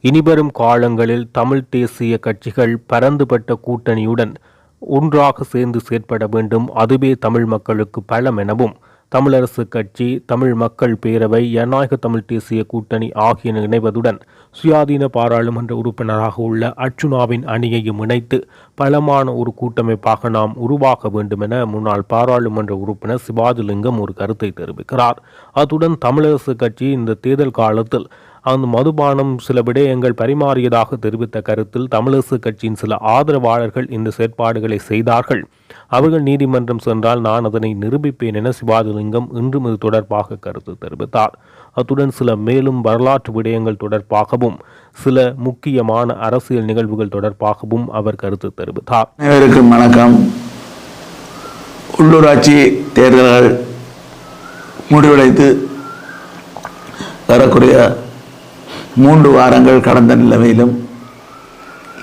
இனிவரும் காலங்களில் தமிழ் தேசிய கட்சிகள் பரந்துபட்ட கூட்டணியுடன் ஒன்றாக சேர்ந்து செயற்பட வேண்டும். அதுவே தமிழ் மக்களுக்கு பலம் எனவும் தமிழரசு கட்சி, தமிழ் மக்கள் பேரவை, ஜனநாயக தமிழ் தேசிய கூட்டணி ஆகியன இணைவதுடன் சுயாதீன பாராளுமன்ற உறுப்பினராக உள்ள அர்ச்சுனாவின் அணியையும் இணைத்து பலமான ஒரு கூட்டமைப்பாக நாம் உருவாக்க வேண்டும் என முன்னாள் பாராளுமன்ற உறுப்பினர் சிவாஜிலிங்கம் ஒரு கருத்தை தெரிவிக்கிறார். அத்துடன் தமிழரசு கட்சி இந்த தேர்தல் காலத்தில் அந்த மதுபானம் சில விடயங்கள் பரிமாறியதாக தெரிவித்த கருத்தில் தமிழரசு கட்சியின் சில ஆதரவாளர்கள் இந்த செயற்பாடுகளை செய்தார்கள். அவர்கள் நீதிமன்றம் சென்றால் நான் அதனை நிரூபிப்பேன் என சிவாஜிலிங்கம் இன்றும் இது தொடர்பாக கருத்து தெரிவித்தார். அத்துடன் சில மேலும் வரலாற்று விடயங்கள் தொடர்பாகவும் சில முக்கியமான அரசியல் நிகழ்வுகள் தொடர்பாகவும் அவர் கருத்து தெரிவித்தார். அனைவருக்கும் வணக்கம். உள்ளூராட்சி தேர்தல்கள் முடிவடைந்து வரக்கூடிய 3 வாரங்கள் கடந்த நிலைமையிலும்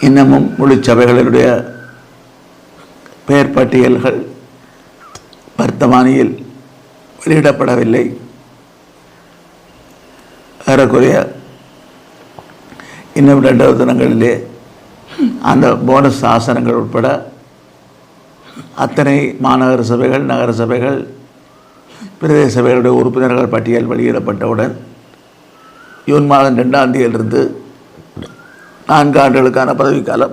இன்னமும் முழு சபைகளினுடைய பெயர் பட்டியல்கள் வர்த்தமானியில் வெளியிடப்படவில்லை. ஏறக்குறைய இன்னும் 2 தினங்களிலே அந்த போனஸ் ஆசனங்கள் உட்பட அத்தனை மாநகர சபைகள், நகர சபைகள், பிரதேச சபைகளுடைய உறுப்பினர்கள் பட்டியல் வெளியிடப்பட்டவுடன் ஜூன் மாதம் 2ஆம் தேதியிலிருந்து 4 ஆண்டுகளுக்கான பதவிக்காலம்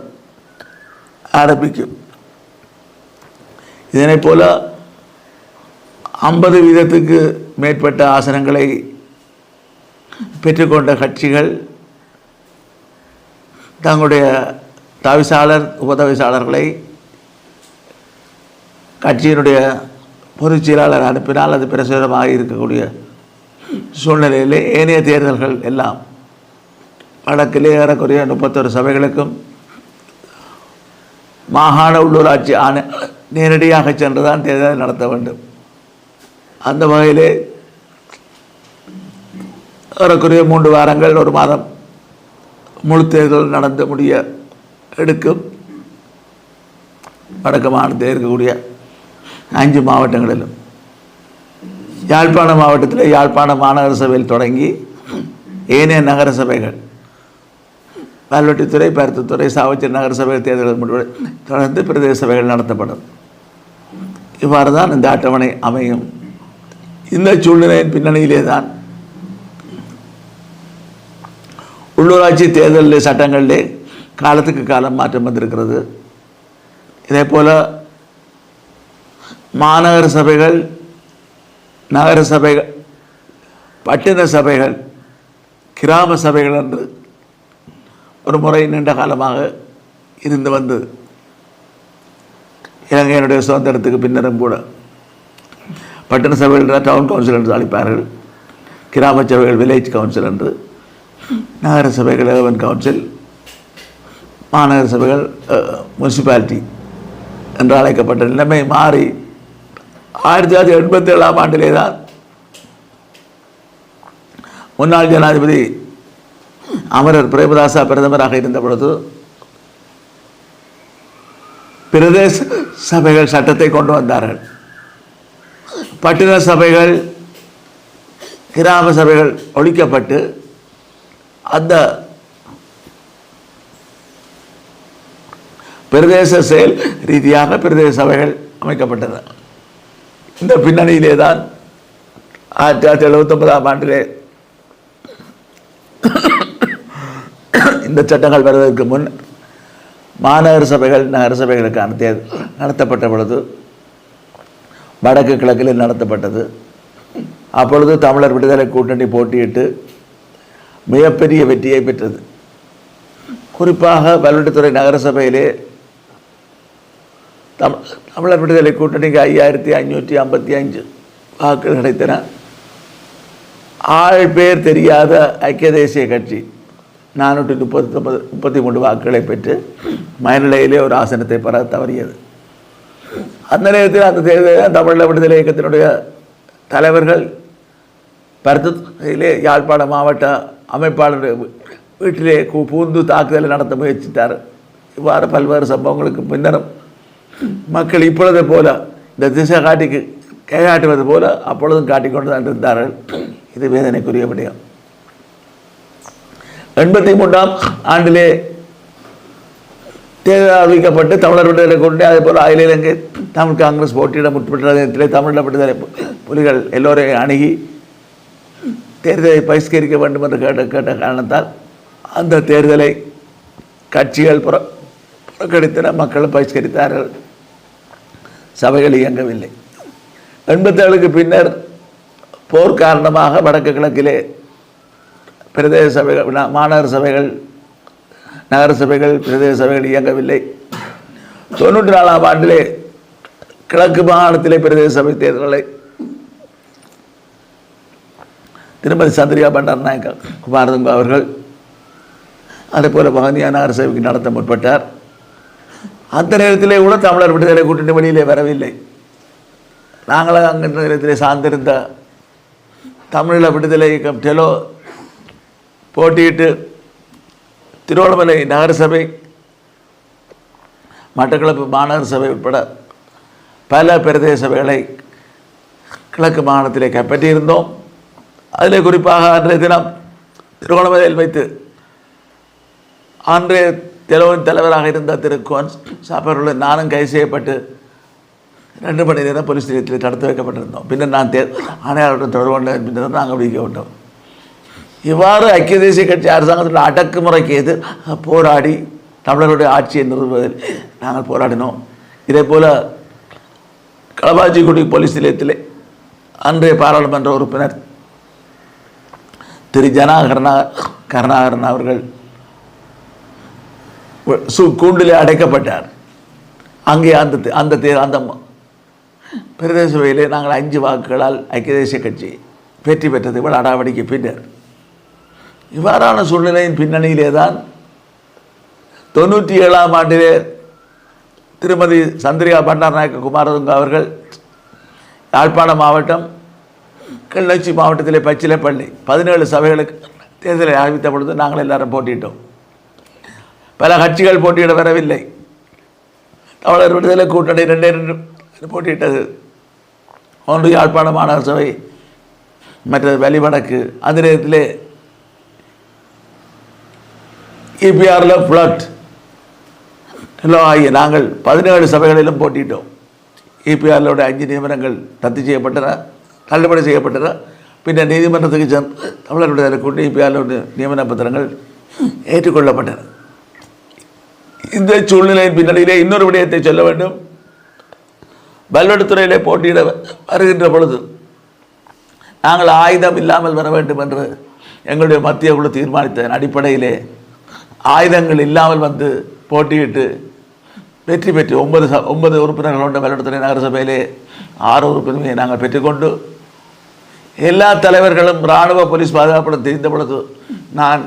ஆரம்பிக்கும். இதனைப் போல 50% மேற்பட்ட ஆசனங்களை பெற்றுக்கொண்ட கட்சிகள் தங்களுடைய தவிசாளர், உபதவிசாளர்களை கட்சியினுடைய பொதுச் செயலாளர் அனுப்பினால் அது பிரசுரமாக இருக்கக்கூடிய சூழ்நிலையிலே ஏனைய தேர்தல்கள் எல்லாம் வடக்கிலே ஏறக்குறைய 31 சபைகளுக்கும் மாகாண உள்ளூராட்சி நேரடியாக சென்றுதான் தேர்தல் நடத்த வேண்டும். அந்த வகையிலே ஏறக்குறைய 3 வாரங்கள், 1 மாதம் முழு தேர்தல் நடந்து முடிய எடுக்கும். வடக்கு மாநிலத்தில் இருக்கக்கூடிய 5 மாவட்டங்களிலும், யாழ்ப்பாண மாவட்டத்தில் யாழ்ப்பாண மாநகர சபையில் தொடங்கி ஏனைய நகர சபைகள் பல்வெட்டித்துறை, பருத்தித்துறை, சாவச்சேரி நகர சபை தேர்தல்கள் முடிவு தொடர்ந்து பிரதேச சபைகள் நடத்தப்படும். இவ்வாறு தான் இந்த அட்டவணை அமையும். இந்த சூழ்நிலையின் பின்னணியிலே தான் உள்ளூராட்சி தேர்தல் சட்டங்களிலே காலத்துக்கு காலம் மாற்றம் வந்திருக்கிறது. இதே போல் மாநகர சபைகள், நகர சபைகள், பட்டின சபைகள், கிராம சபைகள் என்று ஒரு முறை நீண்ட காலமாக இருந்து வந்தது. இலங்கையினுடைய சுதந்திரத்துக்கு பின்னரும் கூட பட்டின சபைகள் டவுன் கவுன்சில் என்று அழைப்பார்கள், கிராம சபைகள் வில்லேஜ் கவுன்சில் என்று, நகர சபைகள் ஏர்பன் கவுன்சில், மாநகர சபைகள் முனிசிபாலிட்டி என்று அழைக்கப்பட்ட நிலைமை மாறி 1987ஆம் ஆண்டிலே தான் முன்னாள் ஜனாதிபதி அமரர் பிரேமதாசா பிரதமராக இருந்த பொழுது பிரதேச சபைகள் சட்டத்தை கொண்டு வந்தார்கள். பட்டின சபைகள், கிராம சபைகள் ஒழிக்கப்பட்டு அந்த பிரதேச செயல் ரீதியாக பிரதேச சபைகள் அமைக்கப்பட்டன. இந்த பின்னணியிலே தான் 1979ஆம் ஆண்டிலே இந்த சட்டங்கள் வருவதற்கு முன் மாநகர சபைகள், நகர சபைகளுக்கான தேர்தல் நடத்தப்பட்ட பொழுது வடக்கு கிழக்கில் நடத்தப்பட்டது. அப்பொழுது தமிழர் விடுதலை கூட்டணி போட்டியிட்டு மிகப்பெரிய வெற்றியை பெற்றது. குறிப்பாக பல்வெட்டித்துறை நகர சபையிலே தமிழர் விடுதலை கூட்டணிக்கு 5555 வாக்குகள் கிடைத்தன. ஆள் பேர் தெரியாத ஐக்கிய தேசிய கட்சி 433 வாக்குகளை பெற்று மயநிலையிலே ஒரு ஆசனத்தை பெற தவறியது. அந்த நேரத்தில் அந்த தேர்தலில் தமிழர் விடுதலை இயக்கத்தினுடைய தலைவர்கள் பருத்திலே யாழ்ப்பாண மாவட்ட அமைப்பாளருடைய வீட்டிலே பூந்து தாக்குதலை நடத்த முயற்சித்தார். இவ்வாறு பல்வேறு சம்பவங்களுக்கு பின்னரும் மக்கள் இப்பொழுதை போல இந்த திசை கைகாட்டுவது போல அப்பொழுதும் காட்டிக்கொண்டு தான் இருந்தார்கள். இது வேதனைக்குரிய விடயம். 83ஆம் ஆண்டிலே தேர்தல் அறிவிக்கப்பட்டு தமிழர் விடுதலை கொண்டு அதே போல் அகில இலங்கை தமிழ் காங்கிரஸ் போட்டியிட முற்பட்டதிலே தமிழர் விடுதலை புலிகள் எல்லோரையும் அணுகி தேர்தலை பகிஷ்கரிக்க வேண்டும் என்று கேட்ட காரணத்தால் அந்த தேர்தலை கட்சிகள் புறக்கணித்தன, மக்களும் பகிஷ்கரித்தார்கள். சபைகள் இயங்கவில்லை. 87க்கு பின்னர் போர் காரணமாக வடக்கு கிழக்கிலே பிரதேச சபைகள், மாநகர சபைகள், நகர சபைகள், பிரதேச சபைகள் இயங்கவில்லை. 94ஆம் ஆண்டிலே கிழக்கு மாகாணத்திலே பிரதேச சபை தேர்தல்களை திருமதி சந்திரிகா பண்டாரநாயக்க குமாரதுங்க அவர்கள் அதே போல வவுனியா நகர சபைக்கு நடத்த முற்பட்டார். அந்த நேரத்திலே கூட தமிழர் விடுதலை கூட்டணி வழியிலே வரவில்லை. நாங்கள் அங்கே நேரத்திலே சார்ந்திருந்த தமிழீழ விடுதலை இயக்கம் டெலோ போட்டியிட்டு திருவண்ணாமலை நகரசபை, மட்டக்களப்பு மாநகர சபை உட்பட பல பிரதேச சபைகளை கிழக்கு மாகாணத்திலே கைப்பற்றியிருந்தோம். அதில் குறிப்பாக அன்றைய தினம் திருவண்ணாமலையில் வைத்து அன்றைய தெலுவின் தலைவராக இருந்த திரு கோன் சாப்பருடன் நானும் கைது செய்யப்பட்டு 2 மணி நேரம் போலீஸ் நிலையத்தில் தடுத்து வைக்கப்பட்டிருந்தோம். பின்னர் நான் ஆணையாளருடன் தொடர்பு கொண்ட பின்னர் நாங்கள் விடுவிக்கப்பட்டோம். இவ்வாறு ஐக்கிய தேசிய கட்சி அரசாங்கத்தில் அடக்குமுறைக்கு எதிர் போராடி தமிழர்களுடைய ஆட்சியை நிறுவுவதில் நாங்கள் போராடினோம். இதே போல் களபாஜிக்குடி போலீஸ் நிலையத்திலே அன்றைய பாராளுமன்ற உறுப்பினர் திரு கருணாகரன் அவர்கள் கூண்டிலே அடைக்கப்பட்டார். அங்கே அந்த பிரதேச சபையிலே நாங்கள் 5 வாக்குகளால் ஐக்கிய தேசிய கட்சி வெற்றி பெற்றது நடவடிக்கை பின்னர். இவ்வாறான சூழ்நிலையின் பின்னணியிலே தான் 97ஆம் ஆண்டிலே திருமதி சந்திரிகா பண்டாரநாயக்க குமாரதுங்க அவர்கள் யாழ்ப்பாண மாவட்டம் கிளிநொச்சி மாவட்டத்திலே பச்சிலைப்பள்ளி 17 சபைகளுக்கு தேர்தலை அறிவித்த பொழுது நாங்கள் எல்லாரும் போட்டியிட்டோம். பல கட்சிகள் போட்டியிட வரவில்லை. தமிழர் விடுதலை கூட்டணி 2 போட்டியிட்டது. ஒன்று யாழ்ப்பாண மாநகர சபை, மற்றது வெளிவடக்கு. அந்த நேரத்திலே இபிஆரில் ஃப்ளட் எல்லாம் ஆகிய நாங்கள் 17 சபைகளிலும் போட்டியிட்டோம். இபிஆரிலோட 5 நியமனங்கள் ரத்து செய்யப்பட்டன, தள்ளுபடி செய்யப்பட்டன. பின்னர் நீதிமன்றத்துக்கு தமிழர் விடுதலை கூட்டணி இபிஆரிலோட நியமன பத்திரங்கள் ஏற்றுக்கொள்ளப்பட்டன. இந்த சூழ்நிலையின் பின்னணியிலே இன்னொரு விடயத்தை சொல்ல வேண்டும். பல்வெடுத்துறையிலே போட்டியிட வருகின்ற பொழுது நாங்கள் ஆயுதம் இல்லாமல் வர வேண்டும் என்று எங்களுடைய மத்திய குழு தீர்மானித்ததன் அடிப்படையிலே ஆயுதங்கள் இல்லாமல் வந்து போட்டியிட்டு வெற்றி பெற்று 9 உறுப்பினர்கள் கொண்ட பல்வெடுத்துறை நகரசபையிலே 6 உறுப்பினர்களை நாங்கள் பெற்றுக்கொண்டு எல்லா தலைவர்களும் இராணுவ போலீஸ் பாதுகாப்புடன் தெரிந்த பொழுது நான்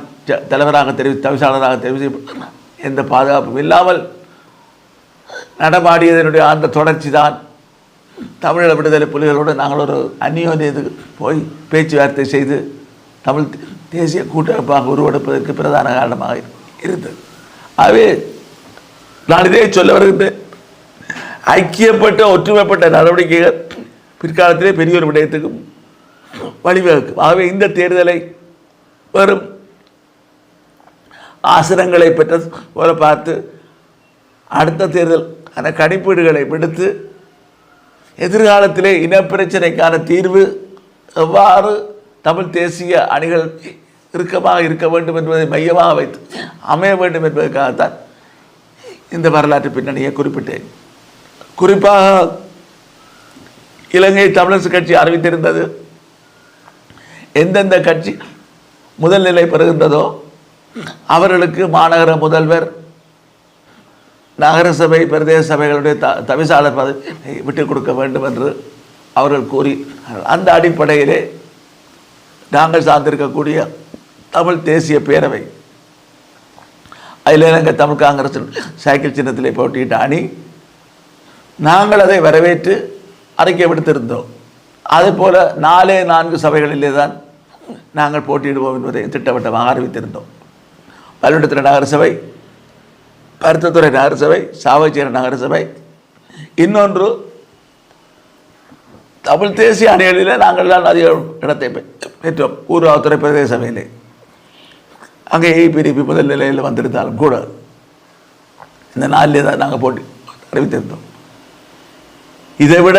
தலைவராக தவிசாளராக தெரிவித்து எந்த பாதுகாப்பும் இல்லாமல் நடமாடியதனுடைய அந்த தொடர்ச்சி தான் தமிழீழ விடுதலை புலிகளோடு நாங்கள் ஒரு அந்நியோன்யத்துக்கு போய் பேச்சுவார்த்தை செய்து தமிழ் தேசிய கூட்டமைப்பாக உருவெடுப்பதற்கு பிரதான காரணமாக இருந்தது. ஆகவே நான் இதே சொல்ல வருகின்றேன். ஐக்கியப்பட்ட ஒற்றுமைப்பட்ட நடவடிக்கைகள் பிற்காலத்திலே பெரிய ஒரு விடயத்துக்கும் வழிவகுக்கும். ஆகவே இந்த தேர்தலை வெறும் ஆசனங்களை பெற்ற போல பார்த்து அடுத்த தேர்தல் அந்த கணிப்பீடுகளை விடுத்து எதிர்காலத்திலே இனப்பிரச்சனைக்கான தீர்வு எவ்வாறு தமிழ் தேசிய அணிகள் இறுக்கமாக இருக்க வேண்டும் என்பதை மையமாக வைத்து அமைய வேண்டும் என்பதற்காகத்தான் இந்த வரலாற்று பின்னணியை குறிப்பிட்டேன். குறிப்பாக இலங்கை தமிழரசு கட்சி அறிவித்திருந்தது, எந்தெந்த கட்சி முதல் நிலை பெறுகின்றதோ அவர்களுக்கு மாநகர முதல்வர், நகரசபை, பிரதேச சபைகளுடைய தவிசாளர் பதவியை விட்டுக் கொடுக்க வேண்டும் என்று அவர்கள் கூறி, அந்த அடிப்படையிலே நாங்கள் சார்ந்திருக்கக்கூடிய தமிழ் தேசிய பேரவை, அகில இலங்கை தமிழ் காங்கிரஸ் சைக்கிள் சின்னத்திலே போட்டியிட்ட அணி, நாங்கள் அதை வரவேற்று அறிக்கை விடுத்திருந்தோம். அதேபோல 4 சபைகளிலே தான் நாங்கள் போட்டியிடுவோம் என்பதை திட்டவட்டமாக அறிவித்திருந்தோம். பல்வெடுத்துறை நகரசபை, பருத்தத்துறை நகரசபை, சாவச்சேரி நகரசபை, இன்னொன்று தமிழ் தேசிய அணிகளிலே நாங்கள் தான் அதிக இடத்தை பெற்றோம், ஊர்காவத்துறை பிரதேச சபையிலே. அங்கே ஏபிடிபி முதல் நிலையில் வந்திருந்தாலும் கூட இந்த நாளிலே தான் நாங்கள் போட்டி அறிவித்திருந்தோம். இதை விட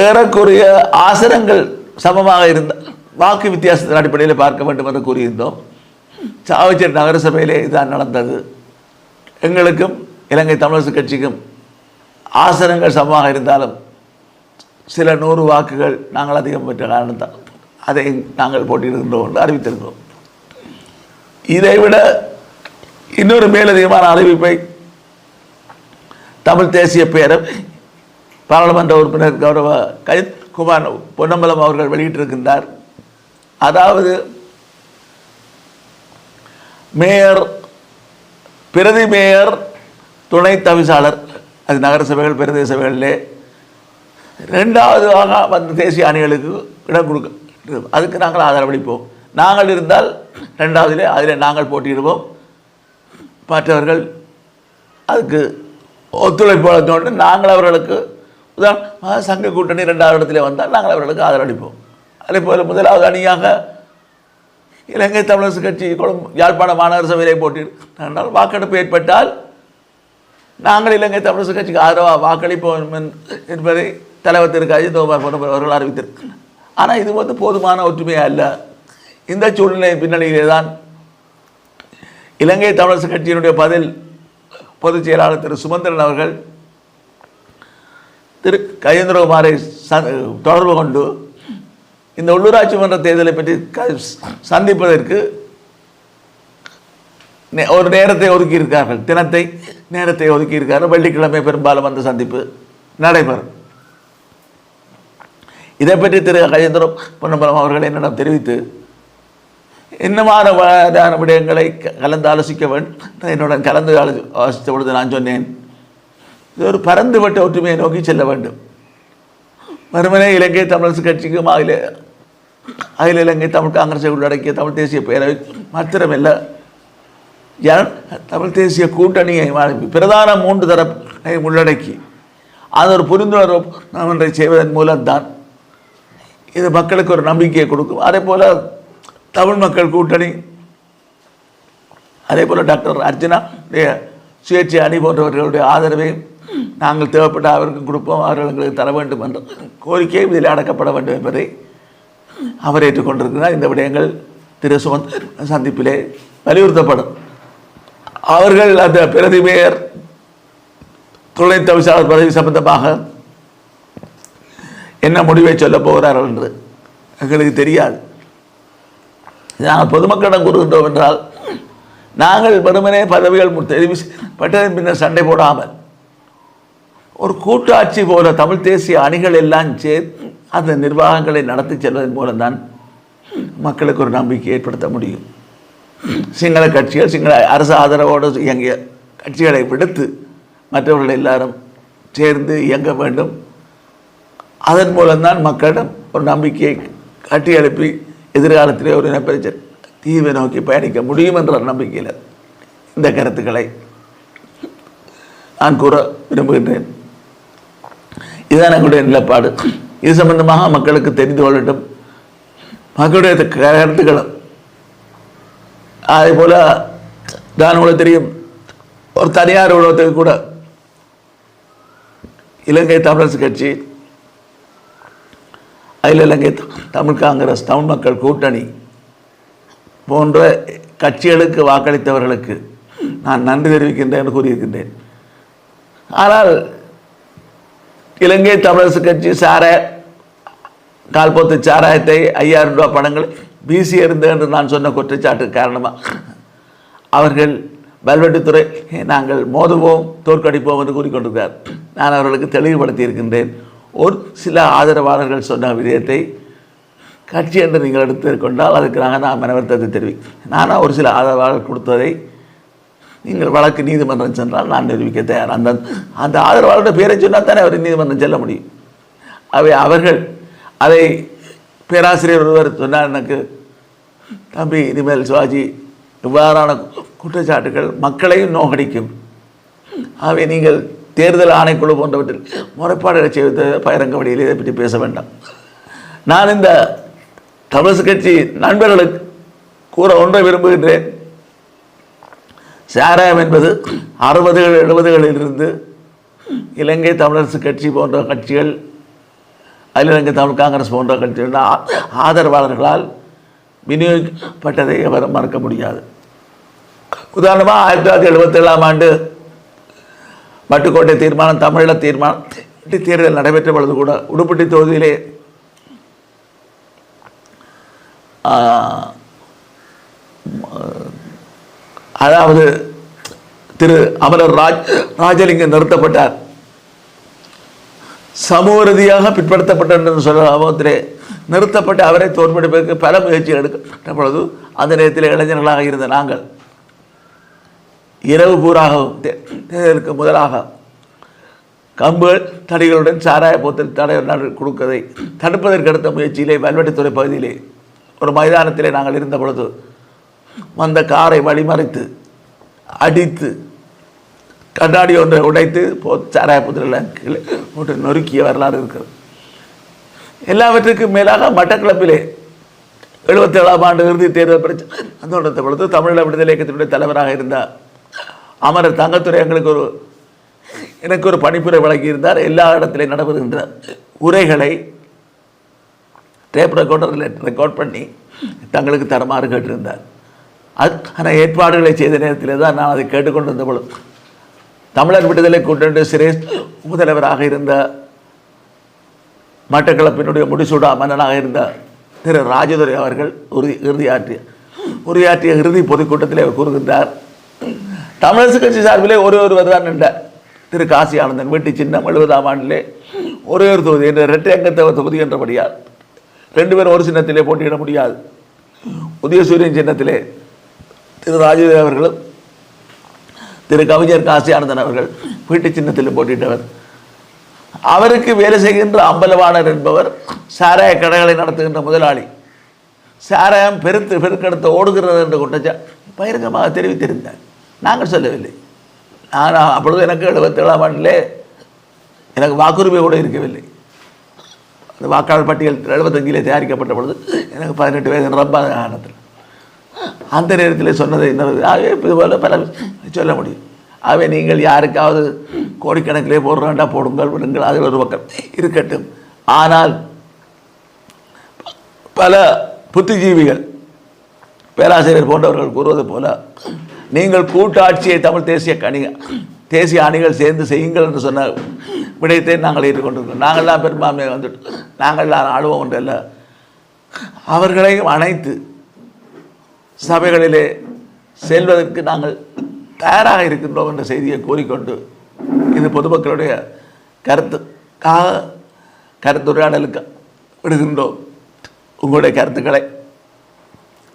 ஏறக்குறைய ஆசனங்கள் சமமாக இருந்தால் வாக்கு வித்தியாசத்தின் அடிப்படையில் பார்க்க வேண்டும் என்று கூறியிருந்தோம். சாவச்சேரி நகரசபையிலே இதுதான் நடந்தது. எங்களுக்கும் இலங்கை தமிழரசு கட்சிக்கும் ஆசனங்கள் சமமாக இருந்தாலும் சில 100 வாக்குகள் நாங்கள் அதிகம் பெற்ற காரணத்தால் அதை நாங்கள் போட்டியிடுகின்றோம் என்று அறிவித்திருந்தோம். இதைவிட இன்னொரு மேலதிகமான அறிவிப்பை தமிழ் தேசிய பேரவை பாராளுமன்ற உறுப்பினர் கௌரவ குமார் பொன்னம்பலம் அவர்கள் வெளியிட்டிருக்கின்றார். அதாவது மேயர், பிரதி மேயர், துணை தவிசாளர், அது நகர சபைகள் பிரதேச சபைகளிலே 2வது வந்த தேசிய அணிகளுக்கு இடம் கொடுக்க, அதுக்கு நாங்கள் ஆதரவளிப்போம். நாங்கள் இருந்தால் 2வதிலே அதில் நாங்கள் போட்டியிடுவோம். மற்றவர்கள் அதுக்கு ஒத்துழைப்பு வழங்க நாங்கள் அவர்களுக்கு உதாரணமாக சங்க கூட்டணி 2வது இடத்திலே வந்தால் நாங்கள் அவர்களுக்கு ஆதரவளிப்போம். அதே போல் 1வது அணியாக இலங்கை தமிழரசு கட்சி யாழ்ப்பாண மாநகர சபையிலே போட்டியிட்டால் வாக்கெடுப்பு ஏற்பட்டால் நாங்கள் இலங்கை தமிழரசு கட்சிக்கு ஆதரவாக வாக்களிப்போம் என்பதை தலைவர் திரு அஜித்குமார் அவர்கள் அறிவித்திருக்கிறார். ஆனால் இது போதுமான ஒற்றுமையாக அல்ல. இந்த சூழ்நிலை பின்னணியிலே தான் இலங்கை தமிழரசு கட்சியினுடைய பொதுச் செயலாளர் திரு சுமந்திரன் அவர்கள் திரு கஜேந்திரகுமாரை தொடர்பு கொண்டு இந்த உள்ளூராட்சி மன்ற தேர்தலை பற்றி சந்திப்பதற்கு ஒரு நேரத்தை ஒதுக்கியிருக்கார்கள், நேரத்தை ஒதுக்கியிருக்கார்கள். வெள்ளிக்கிழமை பெரும்பாலும் அந்த சந்திப்பு நடைபெறும். இதை பற்றி திரு கஜேந்திர பொன்னம்பலம் அவர்கள் என்னிடம் தெரிவித்து இன்னமான விடயங்களை கலந்து ஆலோசிக்க வேண்டும். என்னுடன் கலந்து ஆலோசித்த பொழுது நான் சொன்னேன், இது ஒரு பரந்துபட்ட ஒற்றுமையை நோக்கி செல்ல வேண்டும். மறுமனே இலங்கை தமிழரசு கட்சிக்கும் அகில இலங்கை தமிழ் காங்கிரஸை உள்ளடக்கிய தமிழ் தேசிய பேரவை மாத்திரமல்ல, தமிழ் தேசிய கூட்டணியை பிரதான 3 தரப்பை உள்ளடக்கி அது ஒரு புரிந்துணர்வு ஒன்றை செய்வதன் மூலம்தான் இது மக்களுக்கு ஒரு நம்பிக்கையை கொடுக்கும். அதே போல் தமிழ் மக்கள் கூட்டணி, அதே போல் டாக்டர் அர்ச்சனா சுயேட்சை அணி போன்றவர்களுடைய ஆதரவை நாங்கள் தேவைப்பட்ட அவருக்கு கொடுப்போம், அவர்கள் எங்களுக்கு தர வேண்டும் என்ற கோரிக்கையை இதில் அடக்கப்பட வேண்டும் என்பதை அவர் ஏற்றுக்கொண்டிருக்கிறார். இந்த விடயங்கள் திரு சுமந்திரன் சந்திப்பிலே வலியுறுத்தப்படும். அவர்கள் அந்த பிரதி மேயர், துணை தவிசாளர் பதவி சம்பந்தமாக என்ன முடிவை சொல்லப் போகிறார்கள் என்று எங்களுக்கு தெரியாது. நாங்கள் பொதுமக்களிடம் கூறுகின்றோம் என்றால், நாங்கள் வெறுமனே பதவிகள் தெரிவிப்பட்டதன் பின்னர் சண்டை போடாமல் ஒரு கூட்டாட்சி போல தமிழ் தேசிய அணிகள் எல்லாம் சேர்த்து அந்த நிர்வாகங்களை நடத்தி செல்வதன் மூலம்தான் மக்களுக்கு ஒரு நம்பிக்கை ஏற்படுத்த முடியும். சிங்கள கட்சிகள், சிங்கள அரசு ஆதரவோடு இயங்கிய கட்சிகளை விடுத்து மற்றவர்கள் எல்லாரும் சேர்ந்து இயங்க வேண்டும். அதன் மூலம்தான் மக்களிடம் ஒரு நம்பிக்கையை கட்டி எழுப்பி எதிர்காலத்திலே ஒரு இனப்பிரச்சனை தீர்வை நோக்கி பயணிக்க முடியும் என்ற நம்பிக்கையில் இந்த கருத்துக்களை நான் கூற விரும்புகின்றேன். இதுதான் எங்களுடைய நிலப்பாடு. இது சம்பந்தமாக மக்களுக்கு தெரிந்து கொள்ளட்டும். மக்களுடைய கருத்துக்களும் அதே போல் தான் உங்களுக்கு தெரியும், ஒரு தனியார் உலகத்துக்கு கூட இலங்கை தமிழரசு கட்சி, அகில இலங்கை தமிழ் காங்கிரஸ், தமிழ் மக்கள் கூட்டணி போன்ற கட்சிகளுக்கு வாக்களித்தவர்களுக்கு நான் நன்றி தெரிவிக்கின்றேன் என்று கூறியிருக்கின்றேன். ஆனால் இலங்கை தமிழரசு கட்சி கால்போத்து சாராயத்தை 5000 ரூபாய் பணங்களை வீசி எறிந்தது என்று நான் சொன்ன குற்றச்சாட்டு காரணமாக அவர்கள் வல்வெட்டித்துறை நாங்கள் மோதுவோம், தோற்கடிப்போம் என்று கூறிக்கொண்டிருக்கிறார். நான் அவர்களுக்கு தெளிவுபடுத்தி இருக்கின்றேன். ஒரு சில ஆதரவாளர்கள் சொன்ன விடயத்தை கட்சி என்று நீங்கள் எடுத்துக்கொண்டால் அதுக்கு நான் மனவருத்தத்தை தெரிவிக்கிறேன். நானாக ஒரு சில ஆதரவாளர்கள் கொடுத்ததை நீங்கள் வழக்கு நீதிமன்றம் சென்றால் நான் நிரூபிக்க தயார். அந்த ஆதரவாளருடைய பேரை சொன்னால் தானே அவர் நீதிமன்றம் செல்ல முடியும். அவர்கள் அதை பேராசிரியர் ஒருவர் சொன்னார் எனக்கு, தம்பி இனிமேல் சிவாஜி இவ்வாறான குற்றச்சாட்டுகள் மக்களையும் நோக்கடிக்கும், ஆகவே நீங்கள் தேர்தல் ஆணைக்குழு போன்றவற்றில் முறைப்பாடுகளை செய்வது பகிரங்க வழியில் இதை பற்றி பேச வேண்டாம். நான் இந்த தமிழரசு கட்சி நண்பர்களுக்கு கூற ஒன்றை விரும்புகின்றேன். சாராயம் என்பது 60கள் 70களிலிருந்து இலங்கை தமிழரசு கட்சி போன்ற கட்சிகள், அகில இலங்கை தமிழ் காங்கிரஸ் போன்ற கட்சிகள் ஆதரவாளர்களால் விநியோகிக்கப்பட்டதை எவரும் மறக்க முடியாது. உதாரணமாக 1977ஆம் ஆண்டு மட்டுக்கோட்டை தீர்மானம், தமிழீழ தீர்மானம் தேர்தல் நடைபெற்ற பொழுது கூட உடுப்பட்டி தொகுதியிலே அதாவது திரு அமரர் ராஜலிங்கம் நிறுத்தப்பட்டார். சமூக ரீதியாக பிற்படுத்தப்பட்டார் என்று சொல்ல சமூகத்திலே நிறுத்தப்பட்டு அவரை தோற்கடிப்பதற்கு பல முயற்சிகள் எடுக்கப்பட்ட பொழுது அந்த நேரத்தில் இளைஞர்களாக இருந்த நாங்கள் இரவு பூராகவும் தேர்தலுக்கு முதலாக கம்புகள் தடிகளுடன் சாராய போத்தல் தடை கொடுக்கதை தடுப்பதற்கு எடுத்த முயற்சியிலே வல்வெட்டித்துறை பகுதியிலே ஒரு மைதானத்திலே நாங்கள் இருந்த பொழுது வந்த காரை வழிமறைத்து அடித்து கண்ணாடி ஒன்றை உடைத்து சாராய போத்தலெல்லாம் கீழே போட்டு நொறுக்கிய வரலாறு இருக்கிறது. எல்லாவற்றுக்கும் மேலாக மட்டக்களப்பிலே 77ஆம் ஆண்டு இறுதி தேர்தல் பிரச்சனை அந்த பொழுது தமிழீழ விடுதலை இயக்கத்தினுடைய தலைவராக இருந்த அமரர் தங்கத்துறை எனக்கு ஒரு பணிப்புரை வழங்கியிருந்தார். எல்லா இடத்திலையும் நடைபெறுகின்ற உரைகளை டேப் ரெக்கார்ட் பண்ணி தங்களுக்கு தருமாறு கேட்டிருந்தார். அதுக்கான ஏற்பாடுகளை செய்த நேரத்தில் தான் நான் அதை கேட்டுக்கொண்டிருந்த பொழுது தமிழர் விடுதலை கூட்டணி சிரேஷ்ட முதல்வராக இருந்த மட்டக்களப்பினுடைய முடிசூடா மன்னனாக இருந்த திரு ராஜதுரை அவர்கள் உரையாற்றிய இறுதி பொதுக்கூட்டத்திலே கூறுகின்றார், தமிழரசு கட்சி சார்பிலே ஒருவர் தான் நின்றார். திரு காசி ஆனந்தன் வீட்டு சின்னம் 70ஆம் ஆண்டிலே ஒரு தொகுதி என்ற இரட்டை அங்கத்தவ தொகுதி என்றபடியால் 2 பேரும் ஒரு சின்னத்திலே போட்டியிட முடியாது. உதயசூரியன் சின்னத்திலே திரு ராஜதுரை அவர்களும் திரு கவிஞர் காசி ஆனந்தன் அவர்கள் வீட்டு சின்னத்தில் போட்டியிட்டவர். அவருக்கு வேலை செய்கின்ற அம்பலவாணர் என்பவர் சாராய கடைகளை நடத்துகின்ற முதலாளி. சாராயம் பெருக்கெடுத்து ஓடுகிறது என்று குற்றச்சாட்டு பகிரங்கமாக தெரிவித்திருந்தார். நாங்கள் சொல்லவில்லை. நான் அப்பொழுது எனக்கு 77ஆம் ஆண்டிலே எனக்கு வாக்குரிமை கூட இருக்கவில்லை. அந்த வாக்காளர் பட்டியல் 75 தயாரிக்கப்பட்ட பொழுது எனக்கு 18 வயது ரம்பானத்தில் அந்த நேரத்தில் சொன்னதை இது போல பல சொல்ல முடியும். ஆகவே நீங்கள் யாருக்காவது கோடிக்கணக்கிலே போடுறாண்டா போடுங்கள், விடுங்கள், அதில் ஒரு பக்கம் இருக்கட்டும். ஆனால் பல புத்திஜீவிகள் பேராசிரியர் போன்றவர்கள் கூறுவது போல நீங்கள் கூட்டாட்சியை தமிழ் தேசிய அணிகள் சேர்ந்து செய்யுங்கள் என்று சொன்ன விடயத்தை நாங்கள் ஏற்றுக்கொண்டிருக்கிறோம். நாங்கள்லாம் பெரும்பான்மையை வந்துட்டு நாங்கள்லாம் ஆளுவோம் ஒன்றல்ல, அவர்களையும் அனைத்து சபைகளிலே செல்வதற்கு நாங்கள் தயாராக இருக்கின்றோம் என்ற செய்தியை கூறிக்கொண்டு இது பொதுமக்களுடைய கருத்துரையாடலுக்கு விடுகின்றோம். உங்களுடைய கருத்துக்களை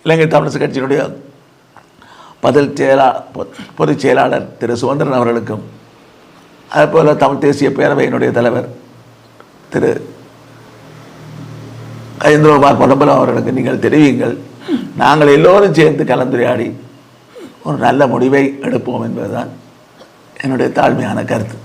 இலங்கை தமிழரசு கட்சியினுடைய பொதுச் செயலாளர் திரு சுதந்திரன் அவர்களுக்கும் அதுபோல் தமிழ் தேசிய பேரவையினுடைய தலைவர் திரு கஜேந்திரகுமார் பொன்னம்பலம் அவர்களுக்கு நீங்கள் தெரிவியுங்கள். நாங்கள் எல்லோரும் சேர்ந்து கலந்துரையாடி ஒரு நல்ல முடிவை எடுப்போம் என்பதுதான் என்னுடைய தாழ்மையான கருத்து.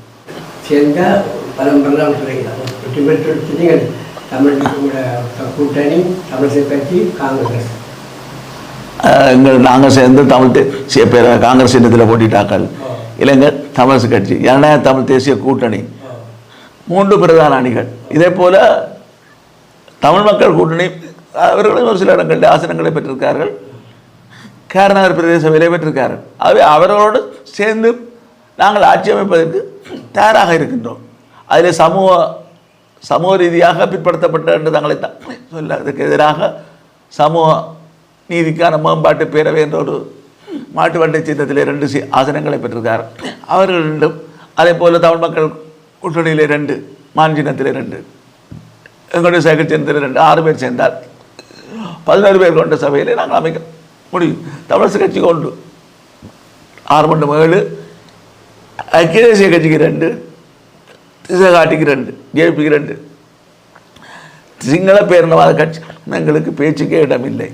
நாங்கள் சேர்ந்து தமிழ் தேசிய பேரவை காங்கிரஸ் சின்னத்தில் போட்டிட்டாக்கள். இலங்கை தமிழரசு கட்சி, ஜனநாயக தமிழ் தேசிய கூட்டணி, 3 பிரதான அணிகள். இதே போல தமிழ் மக்கள் கூட்டணி அவர்களும் ஒரு சில இடங்களில் ஆசனங்களை பெற்றிருக்கார்கள். கேரநகர் பிரதேச சபையிலே பெற்றிருக்கார்கள். ஆகவே அவர்களோடு சேர்ந்து நாங்கள் ஆட்சி அமைப்பதற்கு தயாராக இருக்கின்றோம். அதில் சமூக ரீதியாக பிற்படுத்தப்பட்ட என்று தங்களை சொல்ல அதுக்கு எதிராக சமூக நீதிக்கான மேம்பாட்டு பேரவை என்ற ஒரு மாட்டு வண்டை சின்னத்திலே 2 ஆசனங்களை பெற்றிருக்கார். அவர்கள் 2, அதே போல் தமிழ் மக்கள் கூட்டணியிலே 2, மான் சின்னத்திலே 2, எங்களுடைய சைக்கிள் சின்னத்திலே 2, 6 பேர் சேர்ந்தால் 11 பேர் கொண்ட சபையிலே நாங்கள் அமைக்க முடியும். தமிழரசு கட்சி கொண்டு 6 7, ஐக்கிய தேசிய கட்சிக்கு 2, திசகாட்டிக்கு 2, ஜேபிக்கு 2, சிங்கள பேரினவாத கட்சி எங்களுக்கு பேச்சுக்கே இடமில்லை.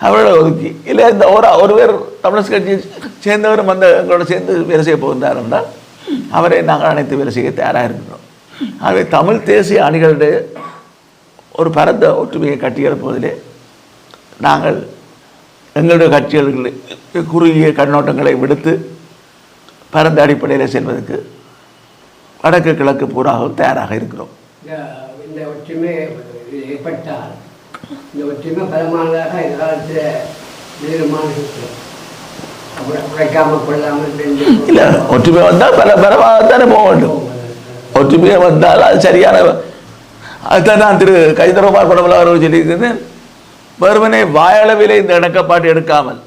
அவர்களை ஒதுக்கி இல்லை இந்த ஒரு பேர் தமிழரசு கட்சியை சேர்ந்தவரும் அந்த எங்களோட சேர்ந்து வேலை செய்ய போகின்றார் என்றால் அவரை நாங்கள் அனைத்து வேலை செய்ய தயாராக இருக்கின்றோம். ஆகவே தமிழ் தேசிய அணிகளுடைய ஒரு பரந்த ஒற்றுமையை கட்டியெழுப்புவதிலே நாங்கள் எங்களுடைய கட்சிகளுக்கு குறுகிய கண்ணோட்டங்களை விடுத்து பரந்த அடிப்படையில் செல்வதற்கு வடக்கு கிழக்கு பூராகவும் தயாராக இருக்கிறோம். இந்த ஒற்றுமை ஏற்பட்டால் இந்த ஒற்றுமை பலமானதாக எதிர்காலத்தில் உழைக்காமல் கொள்ளாமல் இல்லை, ஒற்றுமை வந்தால் பலமாகத்தானே போக வேண்டும். ஒற்றுமையை வந்தால் அது சரியான அதுதான் நான் திரு கைதரமார் படமல அவர்கள் சொல்லியிருக்கிறேன். வெறுமனே வாயளவிலே இந்த இணக்கப்பாட்டு எடுக்காமல்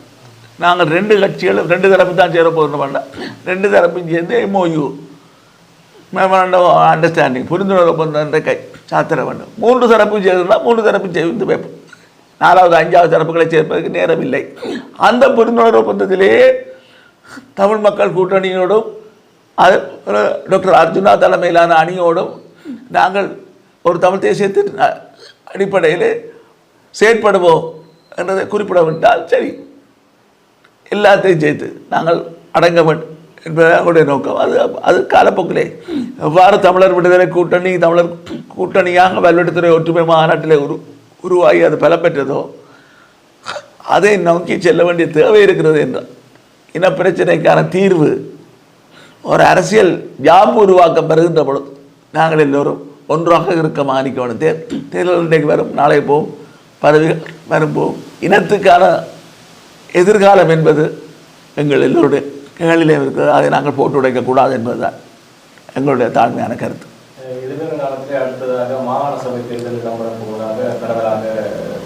நாங்கள் 2 கட்சிகளும் 2 தரப்பு தான் சேர போகிறோம் வேண்டாம், 2 தரப்பும் சேர்ந்து MOU அண்டர்ஸ்டாண்டிங் புரிந்துணர்வு ஒப்பந்தத்தை சாத்திர வேண்டும். 3 தரப்பும் சேர்ந்தால் 3 தரப்பும் சேர்ந்து வைப்போம். 4வது 5வது தரப்புகளை சேர்ப்பதற்கு நேரம் இல்லை. அந்த புரிந்துணர்வு ஒப்பந்தத்திலேயே தமிழ் மக்கள் கூட்டணியோடும் அது டாக்டர் அர்ஜுனா தலைமையிலான அணியோடும் நாங்கள் ஒரு தமிழ் தேசியத்தின் அடிப்படையில் செயற்படுவோம் என்றதை குறிப்பிடவிட்டால் சரி, எல்லாத்தையும் சேர்த்து நாங்கள் அடங்க வேண்டும் என்பது அவருடைய நோக்கம். அது காலப்போக்கிலே எவ்வாறு தமிழர் விடுதலை கூட்டணி தமிழர் கூட்டணியாக வல்வெட்டுத்துறை ஒற்றுமை மாநாட்டில் உருவாகி அது பலம் பெற்றதோ அதை நோக்கி செல்ல வேண்டிய தேவை இருக்கிறது என்றால் இனப்பிரச்சனைக்கான தீர்வு ஒரு அரசியல் ஜாம்பு உருவாக்கம் பெறுகின்ற பொழுது நாங்கள் எல்லோரும் ஒன்றாக இருக்க மாணிக்க வேணும். தேர்தல் இன்றைக்கு வரும், நாளை போகும், பதவிகள் வரும் போகும். இனத்துக்கான எதிர்காலம் என்பது எங்கள் எல்லோருடைய கைகளிலே இருக்கிறது. அதை நாங்கள் போட்டு உடைக்கக்கூடாது என்பதுதான் எங்களுடைய தாழ்மையான கருத்து. எதிர்கால காலத்திலே அடுத்ததாக மாகாண சபை தேர்தல் இடம்பெறப்போவதாக பரவலாக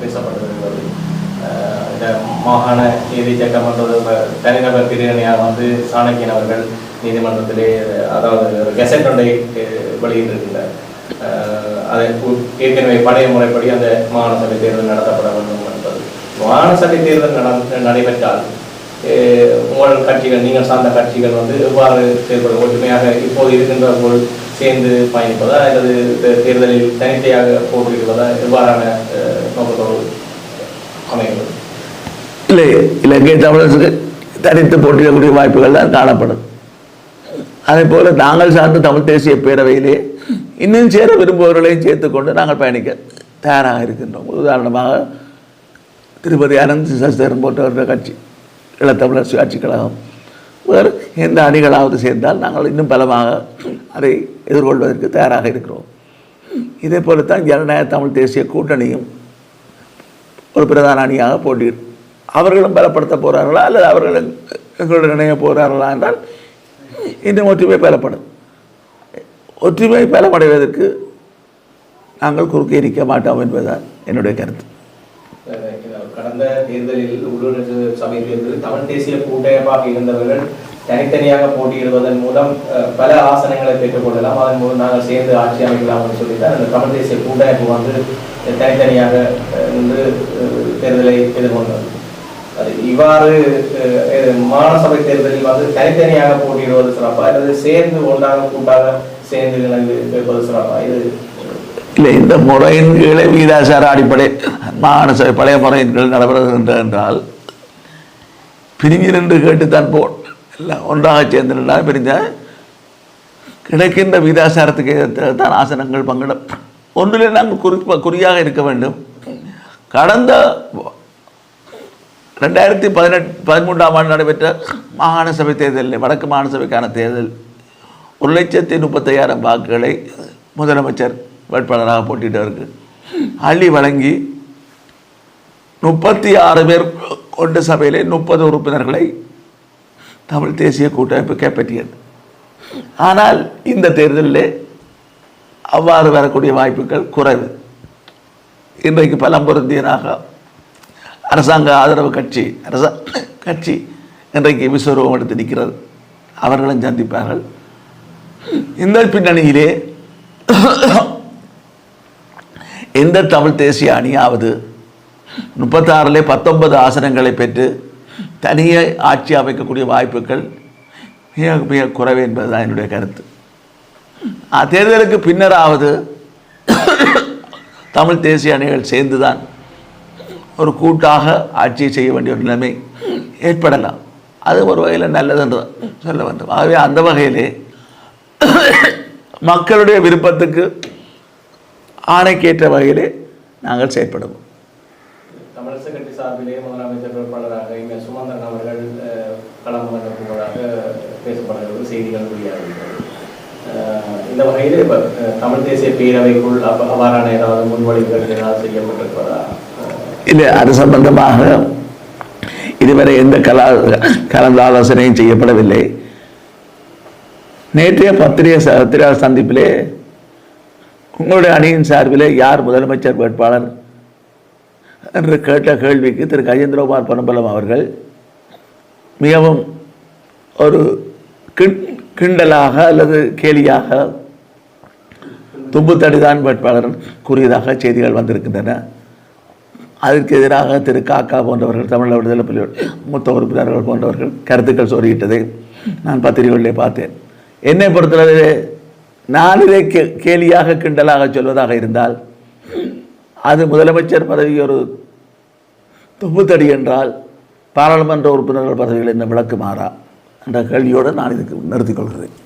பேசப்பட்டு வருகிறது. இந்த மாகாண நீதி சட்டமன்ற தனிநபர் பிரிவினையாக சாணக்கியன் அவர்கள் நீதிமன்றத்திலே அதாவது கெசட் ஒன்றை வெளியிட்டிருக்கின்றார். அதை ஏற்கனவே பழைய முறைப்படி அந்த மாகாண சபை தேர்தல் நடத்தப்பட வேண்டும் என்பது. மாகாண சபை தேர்தல் நடைபெற்றால் உங்கள் கட்சிகள், நீங்கள் சார்ந்த கட்சிகள் எவ்வாறு செயல்படும்? ஒற்றுமையாக இப்போது இருக்கின்ற போல் சேர்ந்து பயணிப்பதா அல்லது தேர்தலில் தனித்தையாக போட்டியிடுவதா? எவ்வாறான நோக்கத்தோடு அமைகிறது? இல்லை, இலங்கை தமிழரசுக்கு தனித்து போட்டியிடக்கூடிய வாய்ப்புகள் தான் காணப்படும். அதே போல நாங்கள் சார்ந்த தமிழ் தேசிய பேரவையிலே இன்னும் சேர விரும்புபவர்களையும் சேர்த்துக்கொண்டு நாங்கள் பயணிக்க தயாராக இருக்கின்றோம். உதாரணமாக திருப்பதி அனந்த் சஸ்தரன் போன்றவர்கள் கட்சி, ஈழத்தமிழர் சுயாட்சி கழகம், வேறு எந்த அணிகளாவது சேர்ந்தால் நாங்கள் இன்னும் பலமாக அதை எதிர்கொள்வதற்கு தயாராக இருக்கிறோம். இதே போலத்தான் ஜனநாயக தமிழ் தேசிய கூட்டணியும் ஒரு பிரதான அணியாக போட்டியிடும். அவர்களும் பலப்படுத்த போகிறார்களா அல்லது அவர்கள் எங்களுடன் இணைய போகிறார்களா என்றால் இன்னும் ஒற்றுமை பலப்படும். ஒற்றுமை பலமடைவதற்கு நாங்கள் குறுக்கே இருக்க மாட்டோம் என்பதுதான் என்னுடைய கருத்து. கடந்த தேர்தலில் உள்ளூராட்சி சபை தேர்தலில் தமிழ் தேசிய கூட்டமைப்பாக இருந்தவர்கள் தனித்தனியாக போட்டியிடுவதன் மூலம் பல ஆசனங்களை பெற்றுக்கொள்ளலாம், அதன் மூலம் நாங்கள் சேர்ந்து ஆட்சி அமைக்கலாம் என்று சொல்லித்தான் அந்த தமிழ் தேசிய கூட்டமைப்பு தனித்தனியாக தேர்தலை எதிர்கொண்டது. அது இவ்வாறு மாகாண சபை தேர்தலில் தனித்தனியாக போட்டியிடுவது சிறப்பா அல்லது சேர்ந்து ஒன்றாக கூட்டாக சேர்ந்து இருப்பது சிறப்பா? இது இல்லை, இந்த முறையின் கீழே வீதாசார அடிப்படை மாகாண சபை பழைய முறையின் கீழ் நடைபெறுகின்ற என்றால் பிரிஞ்சு நின்று கேட்டுத்தான் போன் எல்லாம் ஒன்றாக சேர்ந்து நின்றால் பிரிஞ்ச கிடைக்கின்ற வீதாசாரத்துக்கு தான் ஆசனங்கள் பங்கிடும். ஒன்றிலே நாங்கள் குறியாக இருக்க வேண்டும். கடந்த 2013ஆம் ஆண்டு நடைபெற்ற மாகாண சபை தேர்தலில் வடக்கு மாகாண சபைக்கான தேர்தல் 1,35,000 வாக்குகளை முதலமைச்சர் வேட்பாளராக போட்டியிட்டவருக்கு அள்ளி வழங்கி 36 பேர் கொண்ட சபையிலே 30 உறுப்பினர்களை தமிழ் தேசிய கூட்டமைப்பு கைப்பற்றியது. ஆனால் இந்த தேர்தலில் அவ்வாறு வரக்கூடிய வாய்ப்புகள் குறைவு. இன்றைக்கு பலம் பொருந்தியனாக அரசாங்க ஆதரவு கட்சி இன்றைக்கு விஸ்வரூபம் எடுத்து நிற்கிறது. அவர்களும் சந்திப்பார்கள். இந்த பின்னணியிலே எந்த தமிழ் தேசிய அணியாவது 36 19 ஆசனங்களை பெற்று தனியே ஆட்சி அமைக்கக்கூடிய வாய்ப்புகள் மிக மிக குறைவு என்பதுதான் என்னுடைய கருத்து. தேர்தலுக்கு பின்னராவது தமிழ் தேசிய அணிகள் சேர்ந்துதான் ஒரு கூட்டாக ஆட்சியை செய்ய வேண்டிய ஒரு நிலைமை ஏற்படலாம். அது ஒரு வகையில் நல்லது என்று சொல்ல வேண்டும். ஆகவே அந்த வகையிலே மக்களுடைய விருப்பத்துக்கு ஆணைக்கேற்ற வகையிலே நாங்கள் செயற்படுவோம். தமிழரசு கட்சி சார்பிலே முதலமைச்சர் வேட்பாளராக இங்கே சுமந்திரன் அவர்கள் களம் போவதாக பேசப்படுகிறது, செய்திகள் வெளியாகிறது. இந்த வகையில் இப்போ தமிழ் தேசிய பேரவைக்குள் அவ்வாறான ஏதாவது முன்மொழிவுகள் ஏதாவது செய்யப்பட்டிருப்பதா? இல்லை, அது சம்பந்தமாக இதுவரை எந்த கலந்தாலோசனையும் செய்யப்படவில்லை. நேற்றைய பத்திரிகை சந்திப்பிலே உங்களுடைய அணியின் சார்பிலே யார் முதலமைச்சர் வேட்பாளர் என்று கேட்ட கேள்விக்கு திரு கஜேந்திரகுமார் பொன்னம்பலம் அவர்கள் மிகவும் ஒரு கிண்டலாக அல்லது கேலியாக தும்புத்தடிதான் வேட்பாளர் கூறியதாக செய்திகள் வந்திருக்கின்றன. அதற்கு எதிராக திரு காக்கா போன்றவர்கள், தமிழக விடுதலை புலிகள் மூத்த உறுப்பினர்கள் போன்றவர்கள் கருத்துக்கள் சொல்லிவிட்டதை நான் பத்திரிகைகளிலே பார்த்தேன். என்னை பொறுத்தளவிலே நான் இதை கேலியாக கிண்டலாக சொல்வதாக இருந்தால் அது முதலமைச்சர் பதவி ஒரு தும்புத்தடி என்றால் பாராளுமன்ற உறுப்பினர்கள் பதவிகள் என்ன விளக்குமாறா என்ற கேள்வியோடு நான் இதுக்கு நிறுத்திக் கொள்கிறேன்.